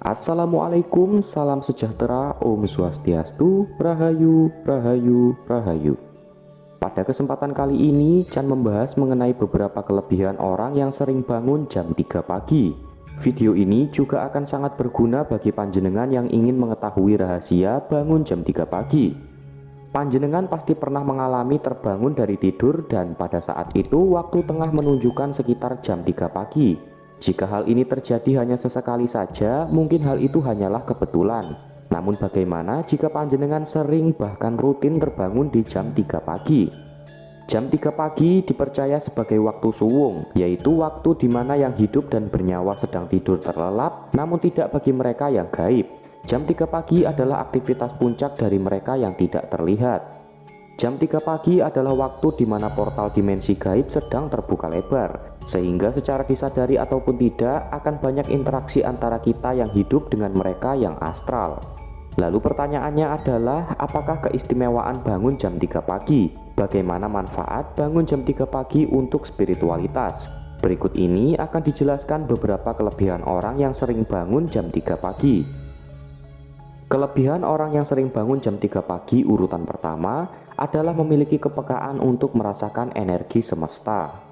Assalamualaikum, salam sejahtera, Om Swastiastu, Rahayu, Rahayu, Rahayu. Pada kesempatan kali ini, Chan membahas mengenai beberapa kelebihan orang yang sering bangun jam 3 pagi. Video ini juga akan sangat berguna bagi panjenengan yang ingin mengetahui rahasia bangun jam 3 pagi. Panjenengan pasti pernah mengalami terbangun dari tidur dan pada saat itu waktu tengah menunjukkan sekitar jam 3 pagi. Jika hal ini terjadi hanya sesekali saja, mungkin hal itu hanyalah kebetulan. Namun bagaimana jika panjenengan sering bahkan rutin terbangun di jam 3 pagi? Jam 3 pagi dipercaya sebagai waktu suwung, yaitu waktu di mana yang hidup dan bernyawa sedang tidur terlelap, namun tidak bagi mereka yang gaib. Jam 3 pagi adalah aktivitas puncak dari mereka yang tidak terlihat. Jam 3 pagi adalah waktu di mana portal dimensi gaib sedang terbuka lebar, sehingga secara disadari ataupun tidak akan banyak interaksi antara kita yang hidup dengan mereka yang astral. Lalu pertanyaannya adalah, apakah keistimewaan bangun jam 3 pagi? Bagaimana manfaat bangun jam 3 pagi untuk spiritualitas? Berikut ini akan dijelaskan beberapa kelebihan orang yang sering bangun jam 3 pagi. Kelebihan orang yang sering bangun jam 3 pagi urutan pertama adalah memiliki kepekaan untuk merasakan energi semesta.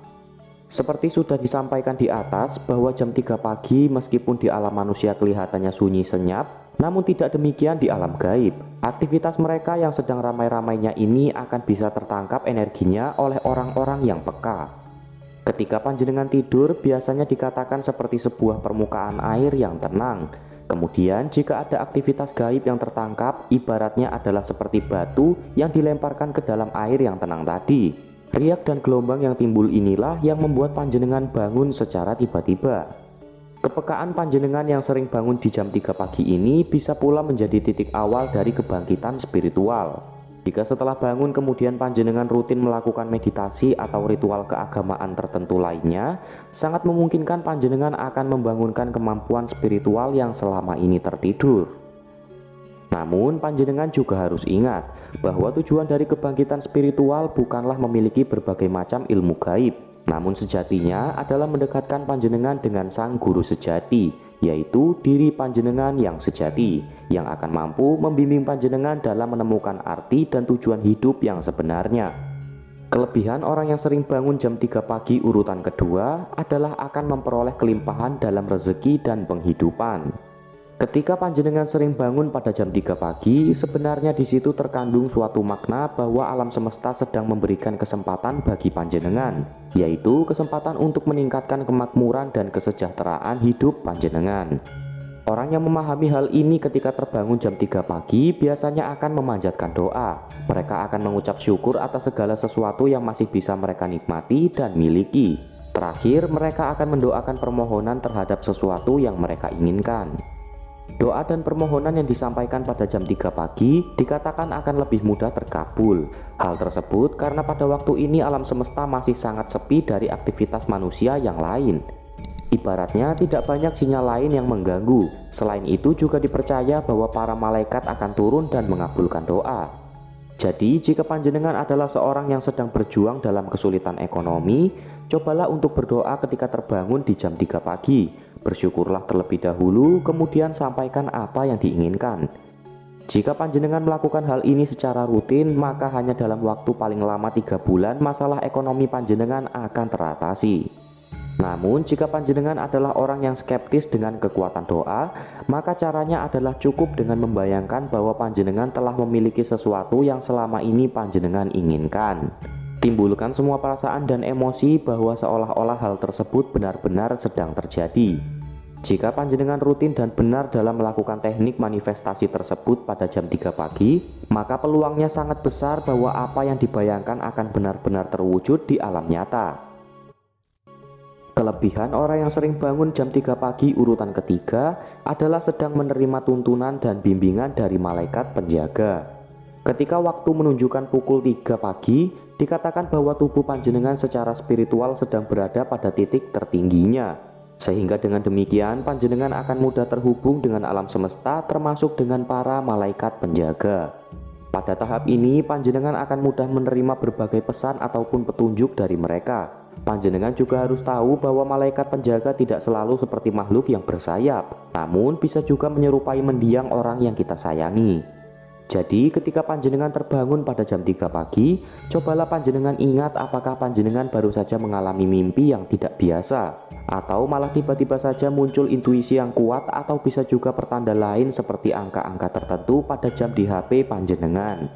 Seperti sudah disampaikan di atas bahwa jam 3 pagi meskipun di alam manusia kelihatannya sunyi senyap, namun tidak demikian di alam gaib. Aktivitas mereka yang sedang ramai-ramainya ini akan bisa tertangkap energinya oleh orang-orang yang peka. Ketika panjenengan tidur biasanya dikatakan seperti sebuah permukaan air yang tenang. Kemudian jika ada aktivitas gaib yang tertangkap, ibaratnya adalah seperti batu yang dilemparkan ke dalam air yang tenang tadi. Riak dan gelombang yang timbul inilah yang membuat panjenengan bangun secara tiba-tiba. Kepekaan panjenengan yang sering bangun di jam 3 pagi ini bisa pula menjadi titik awal dari kebangkitan spiritual. Jika setelah bangun kemudian panjenengan rutin melakukan meditasi atau ritual keagamaan tertentu lainnya, sangat memungkinkan panjenengan akan membangunkan kemampuan spiritual yang selama ini tertidur. Namun panjenengan juga harus ingat bahwa tujuan dari kebangkitan spiritual bukanlah memiliki berbagai macam ilmu gaib, namun sejatinya adalah mendekatkan panjenengan dengan sang guru sejati, yaitu diri panjenengan yang sejati, yang akan mampu membimbing panjenengan dalam menemukan arti dan tujuan hidup yang sebenarnya. Kelebihan orang yang sering bangun jam 3 pagi urutan kedua adalah akan memperoleh kelimpahan dalam rezeki dan penghidupan. Ketika panjenengan sering bangun pada jam 3 pagi, sebenarnya di situ terkandung suatu makna bahwa alam semesta sedang memberikan kesempatan bagi panjenengan, yaitu kesempatan untuk meningkatkan kemakmuran dan kesejahteraan hidup panjenengan. Orang yang memahami hal ini ketika terbangun jam 3 pagi biasanya akan memanjatkan doa. Mereka akan mengucap syukur atas segala sesuatu yang masih bisa mereka nikmati dan miliki. Terakhir, mereka akan mendoakan permohonan terhadap sesuatu yang mereka inginkan. Doa dan permohonan yang disampaikan pada jam 3 pagi dikatakan akan lebih mudah terkabul. Hal tersebut karena pada waktu ini alam semesta masih sangat sepi dari aktivitas manusia yang lain. Ibaratnya tidak banyak sinyal lain yang mengganggu. Selain itu juga dipercaya bahwa para malaikat akan turun dan mengabulkan doa. Jadi jika panjenengan adalah seorang yang sedang berjuang dalam kesulitan ekonomi, cobalah untuk berdoa ketika terbangun di jam 3 pagi. Bersyukurlah terlebih dahulu, kemudian sampaikan apa yang diinginkan. Jika panjenengan melakukan hal ini secara rutin, maka hanya dalam waktu paling lama 3 bulan masalah ekonomi panjenengan akan teratasi. Namun jika panjenengan adalah orang yang skeptis dengan kekuatan doa, maka caranya adalah cukup dengan membayangkan bahwa panjenengan telah memiliki sesuatu yang selama ini panjenengan inginkan. Timbulkan semua perasaan dan emosi bahwa seolah-olah hal tersebut benar-benar sedang terjadi. Jika panjenengan rutin dan benar dalam melakukan teknik manifestasi tersebut pada jam 3 pagi, maka peluangnya sangat besar bahwa apa yang dibayangkan akan benar-benar terwujud di alam nyata. Kelebihan orang yang sering bangun jam 3 pagi urutan ketiga adalah sedang menerima tuntunan dan bimbingan dari malaikat penjaga. Ketika waktu menunjukkan pukul 3 pagi, dikatakan bahwa tubuh panjenengan secara spiritual sedang berada pada titik tertingginya. Sehingga dengan demikian panjenengan akan mudah terhubung dengan alam semesta termasuk dengan para malaikat penjaga. Pada tahap ini panjenengan akan mudah menerima berbagai pesan ataupun petunjuk dari mereka. Panjenengan juga harus tahu bahwa malaikat penjaga tidak selalu seperti makhluk yang bersayap, namun bisa juga menyerupai mendiang orang yang kita sayangi. Jadi ketika panjenengan terbangun pada jam 3 pagi, cobalah panjenengan ingat apakah panjenengan baru saja mengalami mimpi yang tidak biasa, atau malah tiba-tiba saja muncul intuisi yang kuat, atau bisa juga pertanda lain seperti angka-angka tertentu pada jam di HP panjenengan.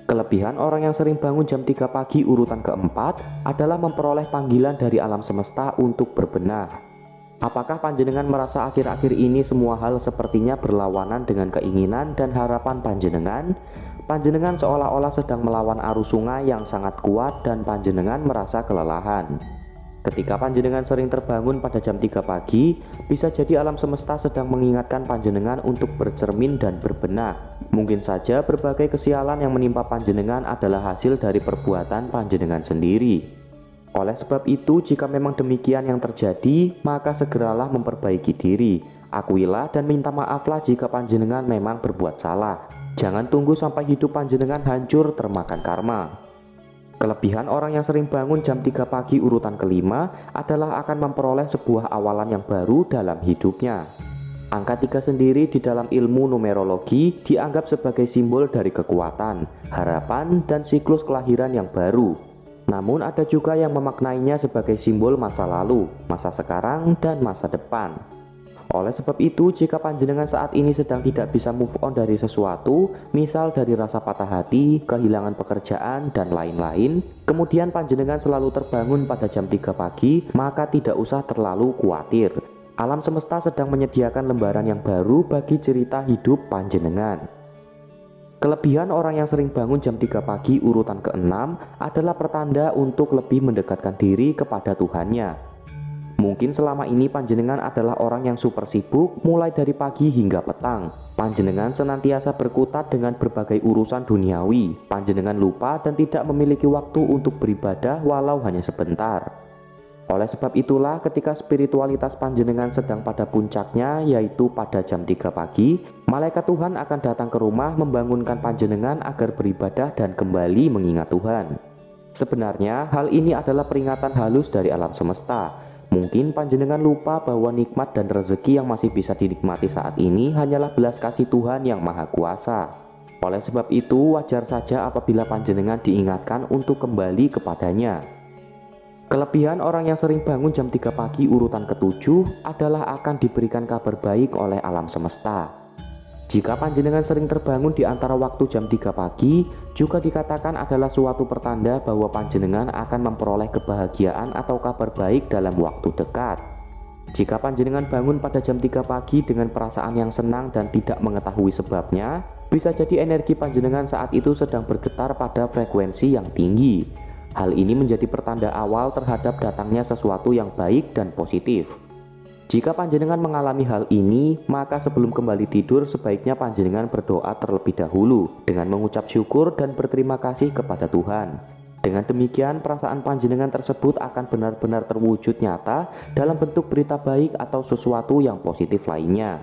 Kelebihan orang yang sering bangun jam 3 pagi urutan keempat adalah memperoleh panggilan dari alam semesta untuk berbenah. Apakah panjenengan merasa akhir-akhir ini semua hal sepertinya berlawanan dengan keinginan dan harapan panjenengan? Panjenengan seolah-olah sedang melawan arus sungai yang sangat kuat dan panjenengan merasa kelelahan. Ketika panjenengan sering terbangun pada jam 3 pagi, bisa jadi alam semesta sedang mengingatkan panjenengan untuk bercermin dan berbenah. Mungkin saja berbagai kesialan yang menimpa panjenengan adalah hasil dari perbuatan panjenengan sendiri. Oleh sebab itu, jika memang demikian yang terjadi, maka segeralah memperbaiki diri. Akuilah dan minta maaflah jika panjenengan memang berbuat salah. Jangan tunggu sampai hidup panjenengan hancur termakan karma. Kelebihan orang yang sering bangun jam 3 pagi urutan kelima adalah akan memperoleh sebuah awalan yang baru dalam hidupnya. Angka 3 sendiri di dalam ilmu numerologi dianggap sebagai simbol dari kekuatan, harapan, dan siklus kelahiran yang baru. Namun ada juga yang memaknainya sebagai simbol masa lalu, masa sekarang, dan masa depan. Oleh sebab itu, jika panjenengan saat ini sedang tidak bisa move on dari sesuatu, misal dari rasa patah hati, kehilangan pekerjaan, dan lain-lain, kemudian panjenengan selalu terbangun pada jam 3 pagi, maka tidak usah terlalu khawatir. Alam semesta sedang menyediakan lembaran yang baru bagi cerita hidup panjenengan. Kelebihan orang yang sering bangun jam 3 pagi urutan ke-6 adalah pertanda untuk lebih mendekatkan diri kepada Tuhannya. Mungkin selama ini panjenengan adalah orang yang super sibuk mulai dari pagi hingga petang. Panjenengan senantiasa berkutat dengan berbagai urusan duniawi. Panjenengan lupa dan tidak memiliki waktu untuk beribadah walau hanya sebentar. Oleh sebab itulah ketika spiritualitas panjenengan sedang pada puncaknya, yaitu pada jam 3 pagi, malaikat Tuhan akan datang ke rumah membangunkan panjenengan agar beribadah dan kembali mengingat Tuhan. Sebenarnya hal ini adalah peringatan halus dari alam semesta. Mungkin panjenengan lupa bahwa nikmat dan rezeki yang masih bisa dinikmati saat ini hanyalah belas kasih Tuhan yang Maha Kuasa. Oleh sebab itu, wajar saja apabila panjenengan diingatkan untuk kembali kepadanya. Kelebihan orang yang sering bangun jam 3 pagi urutan ke-7 adalah akan diberikan kabar baik oleh alam semesta. Jika panjenengan sering terbangun di antara waktu jam 3 pagi, juga dikatakan adalah suatu pertanda bahwa panjenengan akan memperoleh kebahagiaan atau kabar baik dalam waktu dekat. Jika panjenengan bangun pada jam 3 pagi dengan perasaan yang senang dan tidak mengetahui sebabnya, bisa jadi energi panjenengan saat itu sedang bergetar pada frekuensi yang tinggi. Hal ini menjadi pertanda awal terhadap datangnya sesuatu yang baik dan positif. Jika panjenengan mengalami hal ini, maka sebelum kembali tidur sebaiknya panjenengan berdoa terlebih dahulu dengan mengucap syukur dan berterima kasih kepada Tuhan. Dengan demikian, perasaan panjenengan tersebut akan benar-benar terwujud nyata dalam bentuk berita baik atau sesuatu yang positif lainnya.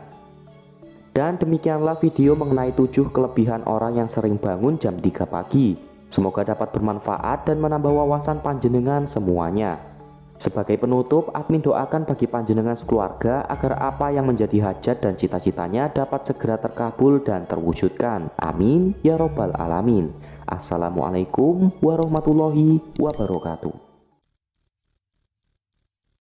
Dan demikianlah video mengenai 7 kelebihan orang yang sering bangun jam 3 pagi. Semoga dapat bermanfaat dan menambah wawasan panjenengan semuanya. Sebagai penutup, admin doakan bagi panjenengan sekeluarga agar apa yang menjadi hajat dan cita-citanya dapat segera terkabul dan terwujudkan. Amin ya robbal alamin. Assalamualaikum warahmatullahi wabarakatuh.